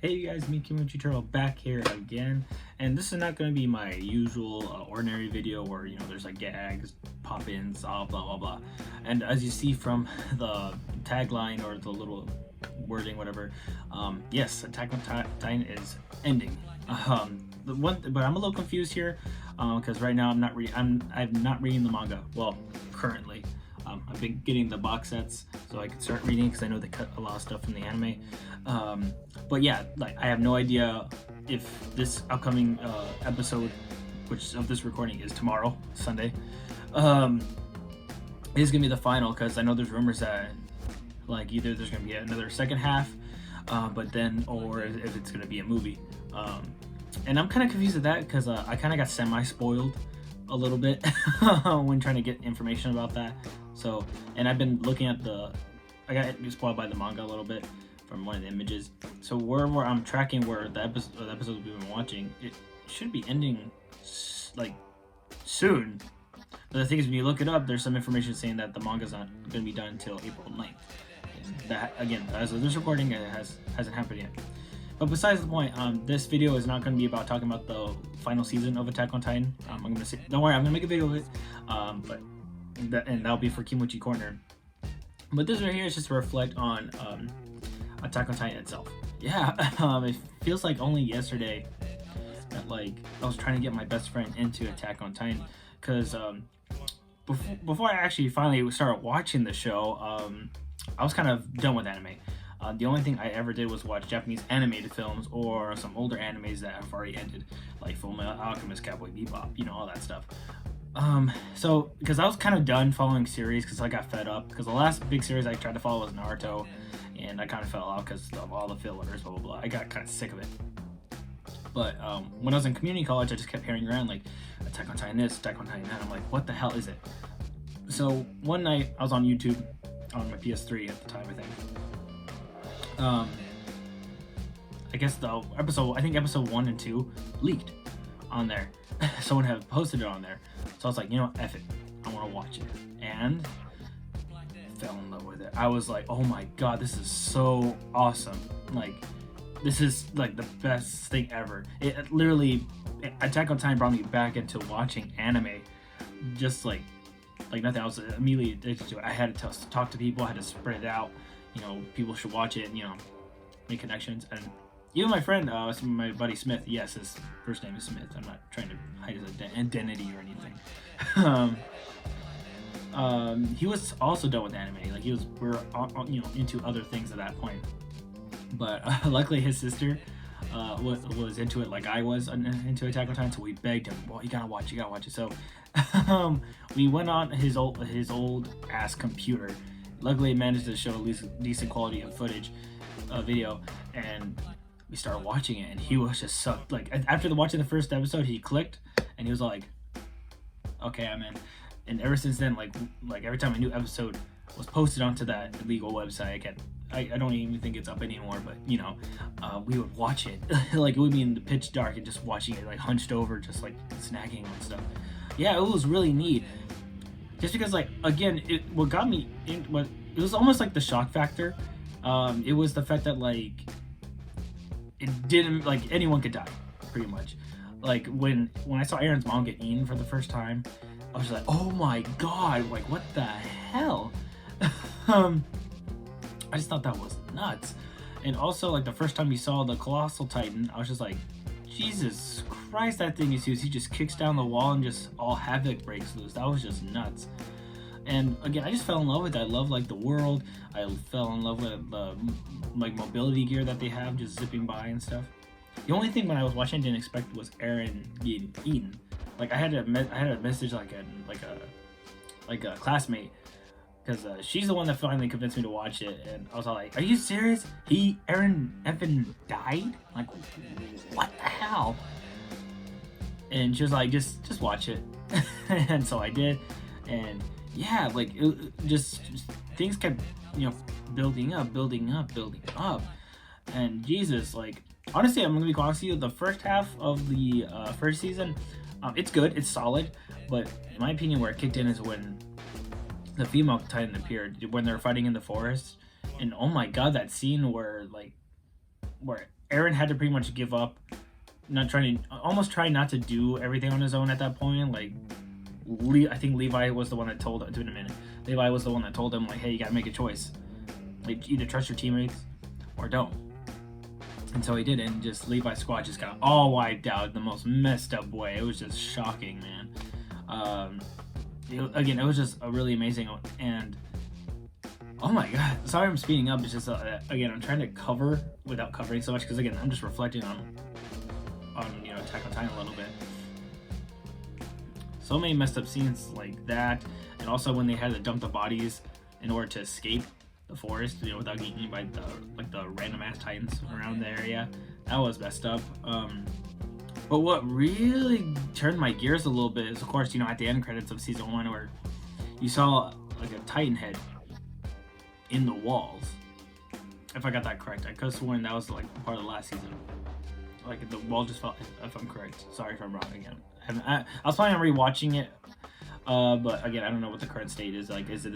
Hey you guys, me Kimochi back here again, and this is not going to be my usual ordinary video where there's like gags, pop-ins, blah blah blah. And as you see from the tagline or the little wording, whatever, yes, Attack on Titan is ending. But I'm a little confused here because right now I'm not reading the manga. Well, currently. I've been getting the box sets so I can start reading because I know they cut a lot of stuff from the anime. But yeah, like I have no idea if this upcoming episode, which of this recording is tomorrow, Sunday, is gonna be the final, because I know there's rumors that like either there's gonna be another second half, but then or if it's gonna be a movie. And I'm kind of confused at that because I kind of got semi-spoiled a little bit when trying to get information about that. So, and I've been looking at I got spoiled by the manga a little bit from one of the images. So where I'm tracking where the episodes we've been watching, it should be ending like soon. But the thing is, when you look it up, there's some information saying that the manga's not going to be done until April 9th. And that, again, as of this recording, it hasn't happened yet. But besides the point, this video is not going to be about talking about the final season of Attack on Titan. I'm going to say, don't worry, I'm going to make a video of it, and that'll be for Kimochi Corner. But this right here is just to reflect on Attack on Titan itself. Yeah, it feels like only yesterday that like I was trying to get my best friend into Attack on Titan, because before I actually finally started watching the show, I was kind of done with anime. The only thing I ever did was watch Japanese animated films or some older animes that have already ended, like Fullmetal Alchemist, Cowboy Bebop, all that stuff. So because I was kind of done following series because I got fed up, because the last big series I tried to follow was Naruto, and I kind of fell off because of all the fillers, blah blah blah. I got kind of sick of it. But when I was in community college, I just kept hearing around like Attack on Titan this, Attack on Titan that. I'm like, what the hell is it? So one night I was on YouTube on my PS3 at the time, I think. I guess I think episode 1 and 2 leaked on there. Someone had posted it on there. So I was like, F it. I want to watch it. And fell in love with it. I was like, oh my god, this is so awesome. Like, this is like the best thing ever. It literally, Attack on Titan brought me back into watching anime. Just like nothing. I was immediately addicted to it. I had to talk to people. I had to spread it out. People should watch it and, make connections. And even my friend, my buddy Smith, yes, his first name is Smith. I'm not trying to hide his identity or anything. He was also done with anime. Like, we're into other things at that point. But luckily his sister was into it like I was into Attack on Titan, so we begged him, well, you gotta watch it. So we went on his old ass computer. Luckily, it managed to show at least decent quality of footage, video, and we started watching it. And he was just so like, after watching the first episode, he clicked, and he was like, "Okay, I'm in." And ever since then, like every time a new episode was posted onto that illegal website, I don't even think it's up anymore. But we would watch it. Like, it would be in the pitch dark and just watching it, like hunched over, just like snacking on stuff. Yeah, it was really neat. Just because, like, again, what got me in, it was almost like the shock factor. It was the fact that, like, it didn't, like, anyone could die, pretty much. Like, when I saw Aaron's mom get eaten for the first time, I was like, oh my god, like, what the hell? I just thought that was nuts. And also, like, the first time you saw the Colossal Titan, I was just like, Jesus Christ, that thing is huge. He just kicks down the wall and just all havoc breaks loose. That was just nuts. And again, I just fell in love with it. I love, like, the world. I fell in love with the like mobility gear that they have, just zipping by and stuff. The only thing when I was watching I didn't expect was Eren getting eaten. Like, I had a message like a classmate, because she's the one that finally convinced me to watch it, and I was all like, are you serious? Eren effing died? Like, what the hell? And she was like, just watch it. And so I did, and yeah, like, just things kept, building up. And Jesus, like, honestly, I'm gonna be honest with you, the first half of the first season, it's good, it's solid, but in my opinion, where it kicked in is when the female Titan appeared, when they're fighting in the forest. And oh my god, that scene where Aaron had to pretty much give up, almost try not to do everything on his own at that point. Like, I think Levi was the one that told him, in a minute. Levi was the one that told him, like, hey, you gotta make a choice. Like, either trust your teammates or don't. And so he did, and just Levi's squad just got all wiped out in the most messed up way. It was just shocking, man. Again, it was just a really amazing, and oh my god, sorry I'm speeding up. It's just again, I'm trying to cover without covering so much, because again, I'm just reflecting on Attack on Titan a little bit. So many messed up scenes like that, and also when they had to dump the bodies in order to escape the forest, without getting eaten by the random ass titans around the area. That was messed up. But what really turned my gears a little bit is, of course, at the end credits of season 1, where you saw like a titan head in the walls. If I got that correct, I could have sworn that was like part of the last season. Like the wall just fell. If I'm correct, sorry if I'm wrong again. I was planning on rewatching it, but again, I don't know what the current state is. Like, is it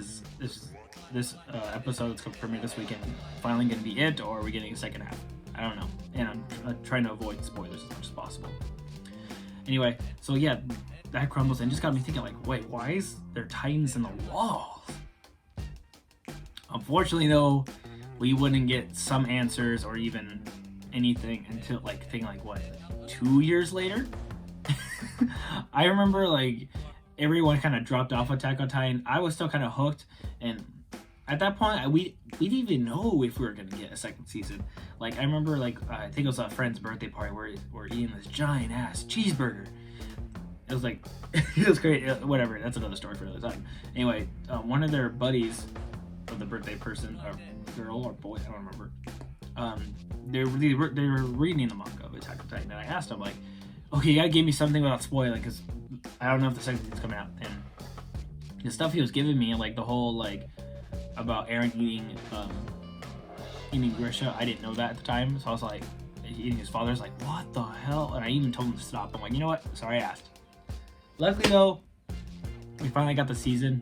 this episode that's going to premiere this weekend finally going to be it, or are we getting a second half? I don't know, and I'm trying to avoid spoilers as much as possible. Anyway, so yeah, that crumbles and just got me thinking, like, wait, why is there titans in the walls? Unfortunately, though, we wouldn't get some answers or even anything until like 2 years later. I remember like everyone kind of dropped off Attack on Titan. I was still kind of hooked, and at that point we didn't even know if we were gonna get a second season. Like, I remember, like, I think it was a friend's birthday party where we're eating this giant ass cheeseburger. It was like it was great. Whatever, that's another story for another time. Anyway, one of their buddies of the birthday person, or girl or boy, I don't remember, they were reading the manga of Attack on Titan, and I asked them, like, okay, you gotta give me something without spoiling, because I don't know if the second season's coming out. And the stuff he was giving me, like the whole, like, about Eren eating Grisha, I didn't know that at the time, so I was like, eating his father's, like, what the hell? And I even told him to stop. I'm like, you know what? Sorry I asked. Luckily though, we finally got the season.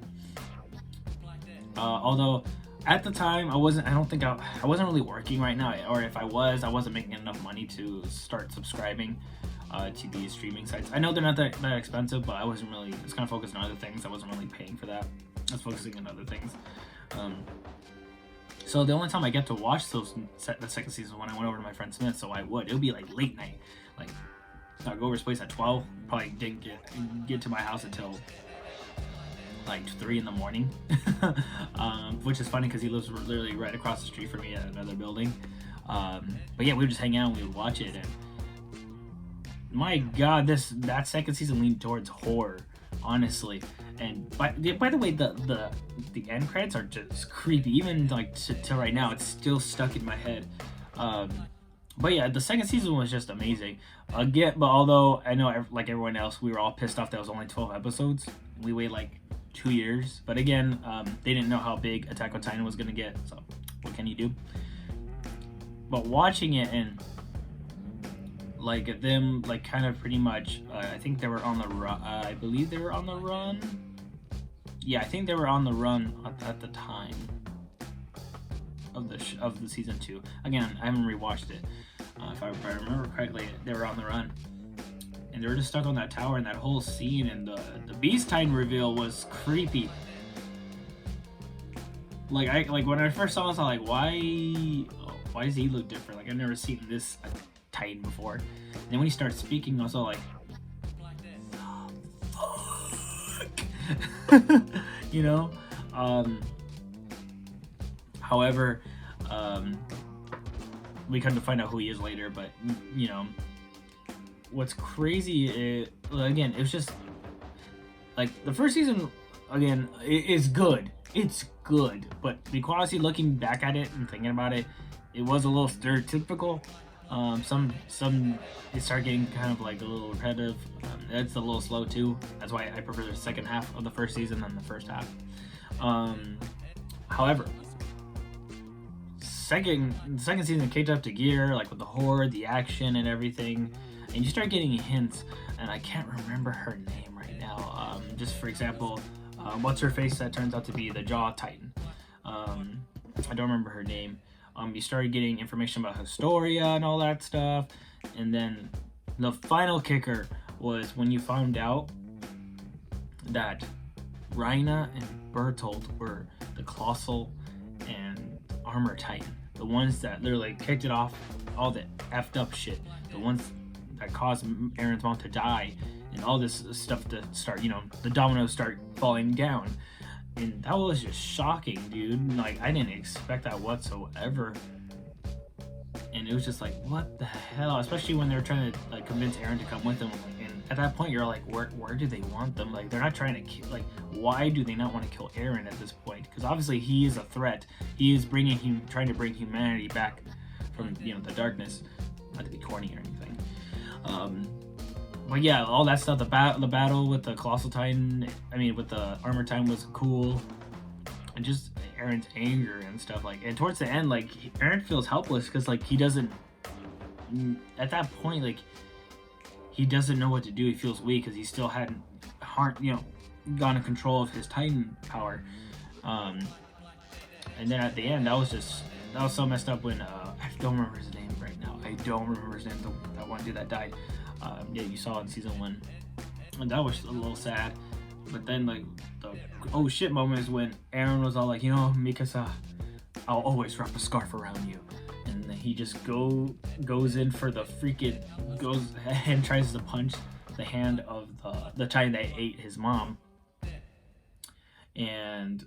Although at the time I wasn't really working right now, or if I wasn't making enough money to start subscribing to these streaming sites. I know they're not that expensive, but I was kind of focused on other things. I wasn't really paying for that. I was focusing on other things. So the only time I get to watch the second season when I went over to my friend Smith, so it would be like late night. Like, I'd go over his place at 12, probably didn't get to my house until like 3 in the morning. Which is funny because he lives literally right across the street from me at another building. But yeah, we would just hang out and we would watch it, and my god, that second season leaned towards horror, honestly. And by the way, the end credits are just creepy. Even like to right now, it's still stuck in my head. But yeah, the second season was just amazing. But although I know, like everyone else, we were all pissed off that it was only 12 episodes. We waited like 2 years. But again, they didn't know how big Attack on Titan was gonna get. So what can you do? But watching it and like them, like kind of pretty much, I think they were on the run. I believe they were on the run. Yeah, I think they were on the run at the time of the season 2. Again, I haven't rewatched it. If I remember correctly, they were on the run, and they were just stuck on that tower. And that whole scene and the Beast Titan reveal was creepy. Like when I first saw it, I was like, why does he look different? Like, I've never seen this Titan before. And then when he starts speaking, I was all like, fuck. You know? However, we come to find out who he is later, but, you know, what's crazy is, again, it was just, like, the first season, again, is good. It's good, but to be honestly, looking back at it and thinking about it, it was a little stereotypical. Some it started getting kind of like a little repetitive. It's a little slow too. That's why I prefer the second half of the first season than the first half. However, the second season kicked up to gear, like with the horde, the action, and everything, and you start getting hints. And I can't remember her name right now. Just for example, what's her face that turns out to be the Jaw Titan. I don't remember her name. You started getting information about Historia and all that stuff, and then the final kicker was when you found out that Rhina and Bertolt were the Colossal and Armor Titan, the ones that literally kicked it off, all the effed up shit, the ones that caused Aaron's mom to die, and all this stuff to start, the dominoes start falling down. And that was just shocking, dude. Like, I didn't expect that whatsoever. And it was just like, what the hell? Especially when they were trying to like convince Aaron to come with them. And at that point, you're like, where do they want them? Like, they're not trying to kill. Like, why do they not want to kill Aaron at this point? Because obviously he is a threat. He is trying to bring humanity back from the darkness. Not to be corny or anything. But yeah, all that stuff, the battle with the Colossal Titan, with the Armor Titan was cool. And just Aaron's anger and stuff, like, and towards the end, like, Aaron feels helpless because, like, he doesn't, at that point, like, he doesn't know what to do. He feels weak because he still hadn't, gotten control of his Titan power. And then at the end, that was so messed up when, I don't remember his name right now. I don't remember his name, that one dude that died. Yeah, you saw in season 1, and that was a little sad. But then, like, the oh shit moment is when Aaron was all like, Mikasa, I'll always wrap a scarf around you, and then he just goes in for the freaking and tries to punch the hand of the Titan that ate his mom, and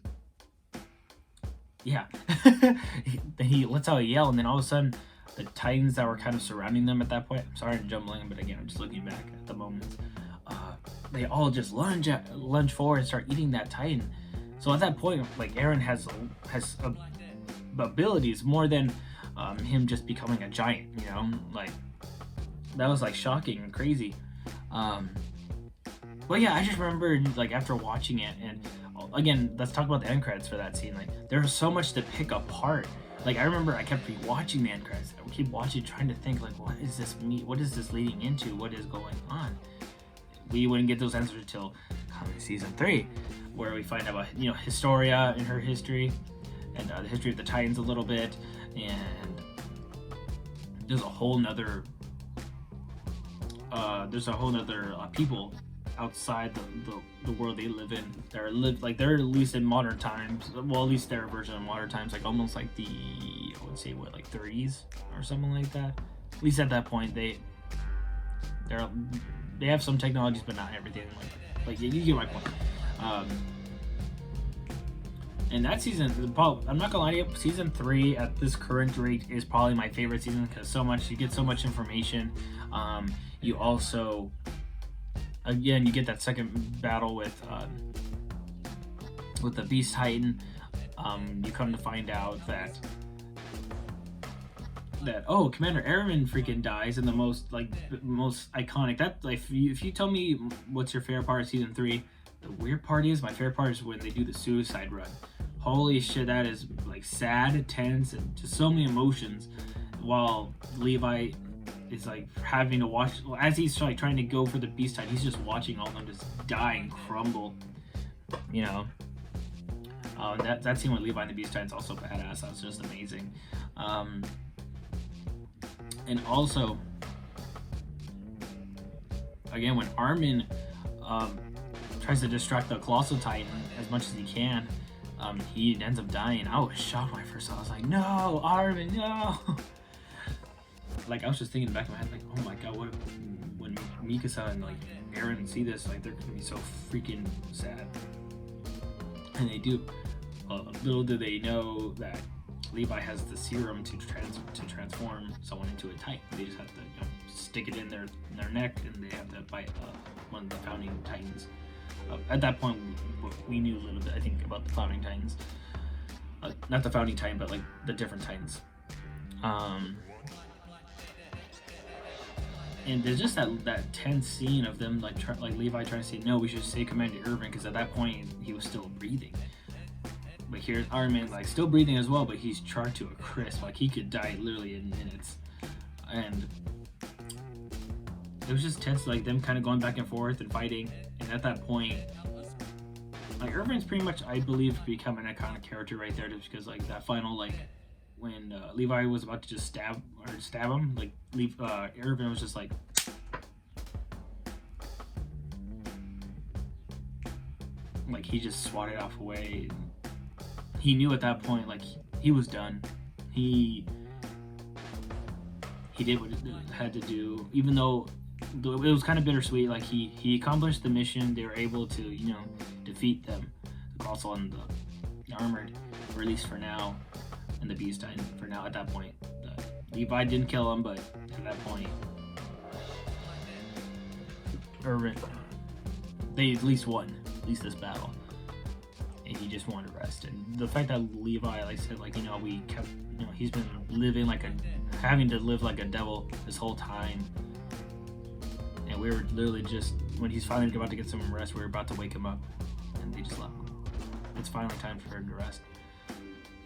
yeah, then he lets out a yell, and then all of a sudden, the Titans that were kind of surrounding them at that point, I'm sorry I'm jumbling, but again, I'm just looking back at the moment, they all just lunge forward and start eating that Titan. So at that point, like, Aaron has abilities more than him just becoming a giant, like, that was like shocking and crazy. But yeah, I just remember, like, after watching it, and again, let's talk about the end credits for that scene. Like, there was so much to pick apart. Like, I remember I kept rewatching the end credits. I would keep watching, trying to think, like, what is this leading into? What is going on? We wouldn't get those answers until season 3, where we find out about, Historia and her history, and the history of the Titans a little bit, and there's a whole nother people outside the world they live in. They're at least in modern times. Well, at least their version of modern times, like almost like the, I would say, what, like 30s or something like that. At least at that point, they have some technologies, but not everything. Like you get my point. And that season, I'm not gonna lie to you, season 3 at this current rate is probably my favorite season because you get so much information. You also, again, you get that second battle with the Beast Titan. You come to find out that Commander Airman freaking dies in the most iconic. That, like, if you tell me what's your favorite part of season 3, the weird part is my favorite part is when they do the suicide run. Holy shit, that is like sad, tense, and just so many emotions. While Levi is like having to watch, as he's like trying to go for the Beast Titan, he's just watching all of them just die and crumble. That scene with Levi and the Beast Titan is also badass. That was just amazing. And also, again, when Armin tries to distract the Colossal Titan as much as he can, he ends up dying. I was shocked when I first saw it. I was like, no, Armin, no! Like, I was just thinking in the back of my head, like, oh my god, what if, when Mikasa and, like, Eren see this, like, they're gonna be so freaking sad. And they do. Little do they know that Levi has the serum to transform someone into a Titan. They just have to stick it in their neck, and they have to fight one of the founding Titans. At that point, we knew a little bit, I think, about the founding Titans. Not the founding Titan, but like the different Titans. And there's just that tense scene of them like Levi trying to say, no, we should say Commander Irvin, because at that point he was still breathing. But here's Armin, like, still breathing as well, but he's charred to a crisp. Like, he could die literally in minutes. And it was just tense, like, them kind of going back and forth and fighting. And at that point, like, Irvin's pretty much, I believe, become an iconic character right there, just because, like, that final, like, when Levi was about to just stab him, like Irvin was just like he just swatted off away. He knew at that point like he was done. He did what he had to do, even though it was kind of bittersweet. Like he accomplished the mission. They were able to defeat them, the Colossal and the Armored, or at least for now, and the Beast Titan for now. At that point, Levi didn't kill him, but at that point, Irvin, they at least won this battle, and he just wanted to rest. And the fact that Levi, like I said, we kept, he's been living having to live like a devil this whole time, and we were literally just, when he's finally about to get some rest, we were about to wake him up, and they just left him. It's finally time for him to rest.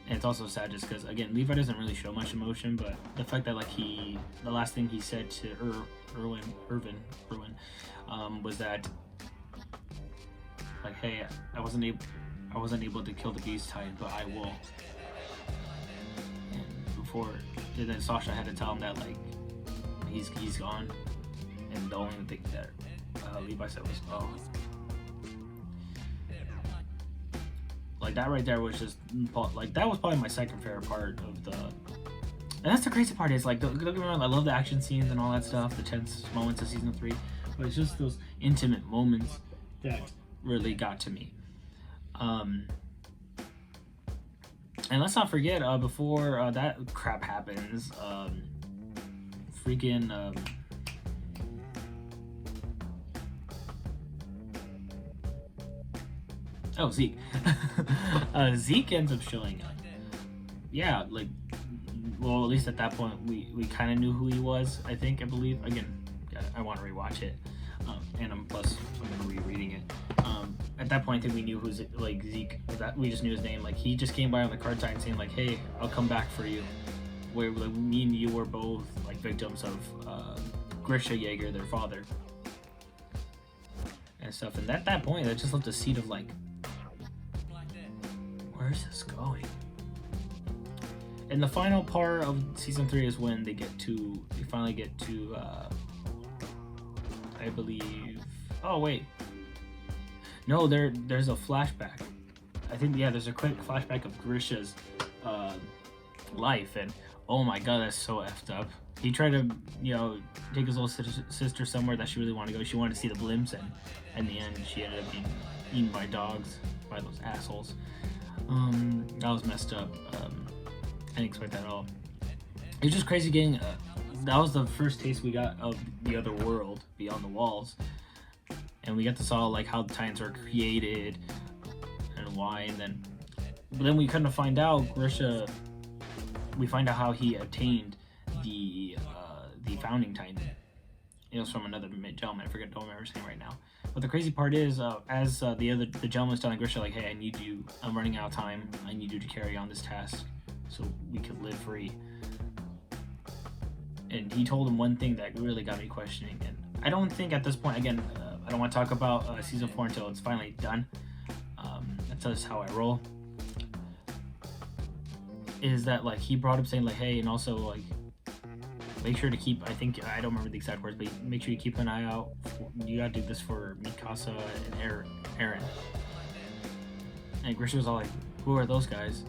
And it's also sad just because, again, Levi doesn't really show much emotion, but the fact that the last thing he said to Irvin was that, like, hey, I wasn't able to kill the Beast Titan, but I will. And then Sasha had to tell him that he's gone, and the only thing that Levi said was, oh. Like, that right there was just, that was probably my second favorite part of the... And that's the crazy part is, don't get me wrong, I love the action scenes and all that stuff, the tense moments of Season 3, but it's just those intimate moments that really got to me. And let's not forget, before that crap happens, oh, Zeke. Zeke ends up showing up. Yeah, well, at least at that point, we kind of knew who he was, I believe. Again, I want to rewatch it. And I'm going to be rereading it. At that point, I think we knew who's Zeke. That we just knew his name. He just came by on the card time saying hey, I'll come back for you. Where me and you were both victims of Grisha Jaeger, their father, and stuff. And at that point, that just left a seed of where's this going? And the final part of Season 3 is when they finally get to I believe, oh wait, no, there's a flashback. I think, yeah, there's a quick flashback of Grisha's life, and oh my god, that's so effed up. He tried to, take his little sister somewhere that she really wanted to go. She wanted to see the blimps, and in the end, she ended up being eaten by dogs, by those assholes. That was messed up. I didn't expect that at all. It was just crazy getting, that was the first taste we got of the other world, Beyond the Walls. And we got to saw how the Titans were created and why, but then we kind of find out Grisha, we find out how he obtained the founding Titan. It was from another gentleman, don't remember his name right now. But the crazy part is, as the gentleman was telling Grisha, hey, I need you, I'm running out of time, I need you to carry on this task so we could live free. And he told him one thing that really got me questioning, and I don't think at this point, again, I don't want to talk about Season 4 until it's finally done. That's just how I roll. Is that he brought up saying hey, and also make sure to keep, I don't remember the exact words, but make sure you keep an eye out. You gotta do this for Mikasa and Eren. And Grisha was all who are those guys?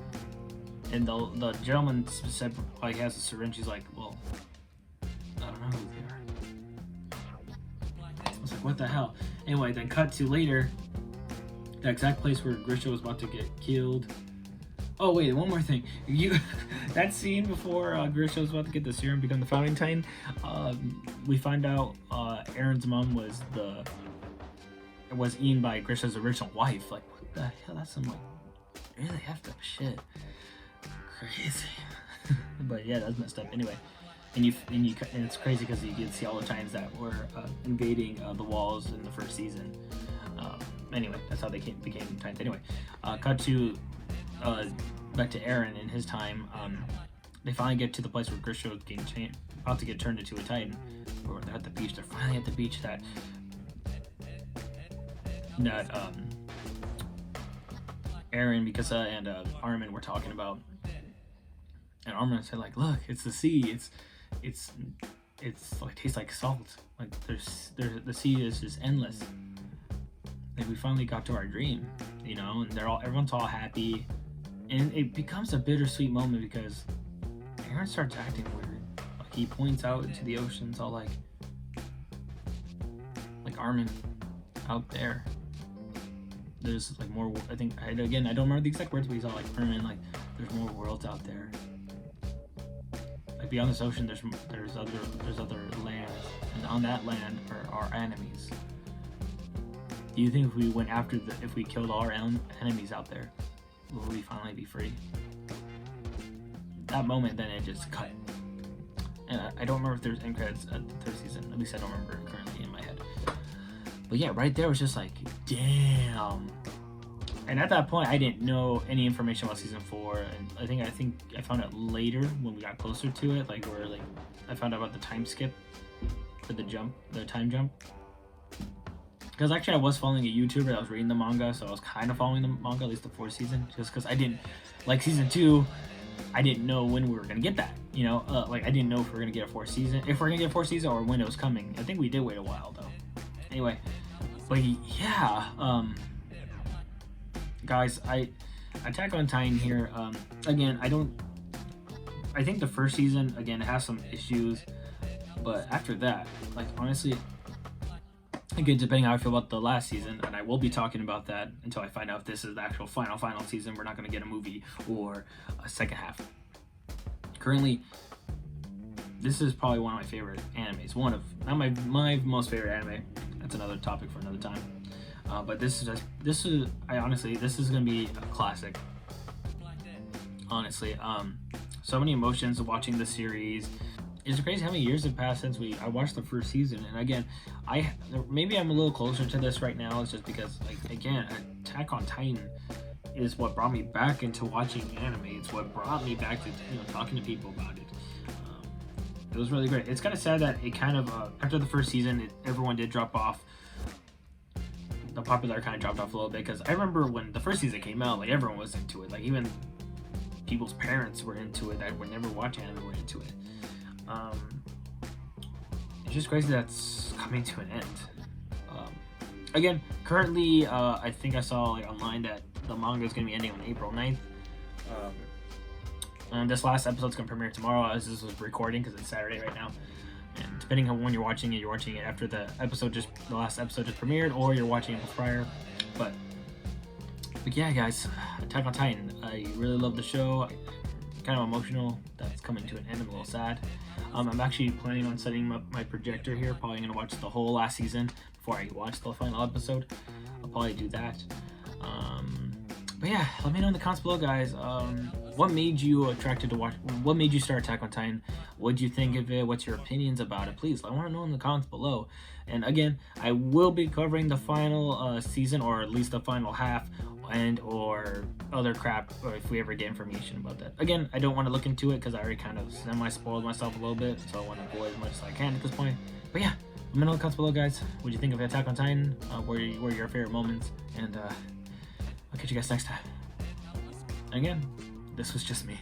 And the gentleman said, he has a syringe. He's well, I don't know who they are. I was what the hell? Anyway, then cut to later, the exact place where Grisha was about to get killed. Oh wait, one more thing. That scene before Grisha was about to get the serum, become the founding Titan. We find out Eren's mom was eaten by Grisha's original wife. What the hell? That's some really effed up shit. Crazy. But yeah, that's messed up. Anyway, and it's crazy because you get to see all the Titans that were invading the walls in the first season. Anyway, that's how they became Titans. Anyway, cut to back to Eren in his time. They finally get to the place where Grisha is about to get turned into a Titan. Or they're at the beach. They're finally at the beach that Eren, Mikasa, and Armin were talking about. And Armin said like, look, it's the sea. It's like tastes like salt. Like the sea is just endless. Like we finally got to our dream, you know, and everyone's all happy, and it becomes a bittersweet moment because Aaron starts acting weird. Like he points out into the oceans, all like Armin, out there. There's like more. I think I don't remember the exact words, but he's all like Armin, like there's more worlds out there. Like beyond this ocean, there's other lands, and on that land are our enemies. Do you think if we went after if we killed all our enemies out there, will we finally be free? That moment, then it just cut. And I don't remember if there's end credits at the third season. At least I don't remember it currently in my head. But yeah, right there was just like, damn. And at that point, I didn't know any information about season 4, and I think I found out later when we got closer to it, like where like I found out about the time skip for the time jump. Because actually I was following a YouTuber that was reading the manga, so I was kind of following the manga, at least the 4th season, just because I didn't, like season 2, I didn't know when we were going to get that, you know, like I didn't know if we were going to get a 4th season, or when it was coming. I think we did wait a while though. Anyway, but yeah, guys, Attack on Titan here, again, I think the first season, again, has some issues, but after that, like honestly, again, depending how I feel about the last season, and I will be talking about that until I find out if this is the actual final season. We're not going to get a movie or a second half. Currently, this is probably one of my favorite animes. Not my most favorite anime. That's another topic for another time. But this is going to be a classic. Honestly, so many emotions watching the series. It's crazy how many years have passed since I watched the first season, and again, maybe I'm a little closer to this right now. It's just because, like, again, Attack on Titan is what brought me back into watching anime. It's what brought me back to talking to people about it. It was really great. It's kind of sad that it kind of after the first season, everyone did drop off. The popularity kind of dropped off a little bit, because I remember when the first season came out, like everyone was into it. Like even people's parents were into it that would never watch anime were into it. It's just crazy that's coming to an end. Again, currently, I think I saw like online that the manga is going to be ending on April 9th. And this last episode's going to premiere tomorrow, as this was recording, because it's Saturday right now. And depending on when you're watching it after the last episode just premiered, or you're watching it prior. But yeah, guys, Attack on Titan. I really love the show. Kind of emotional that's coming to an end. I'm a little sad. I'm actually planning on setting up my projector here. Probably going to watch the whole last season before I watch the final episode. I'll probably do that. But yeah, let me know in the comments below, guys. What made you attracted to watch? What made you start Attack on Titan? What did you think of it? What's your opinions about it? Please, I want to know in the comments below. And again, I will be covering the final season, or at least the final half, and or other crap, or if we ever get information about that. Again, I don't want to look into it because I already kind of semi-spoiled myself a little bit, so I want to avoid as much as I can at this point. But yeah, let me know in the comments below, guys. What do you think of Attack on Titan? What were your favorite moments? And I'll catch you guys next time. And again, this was just me.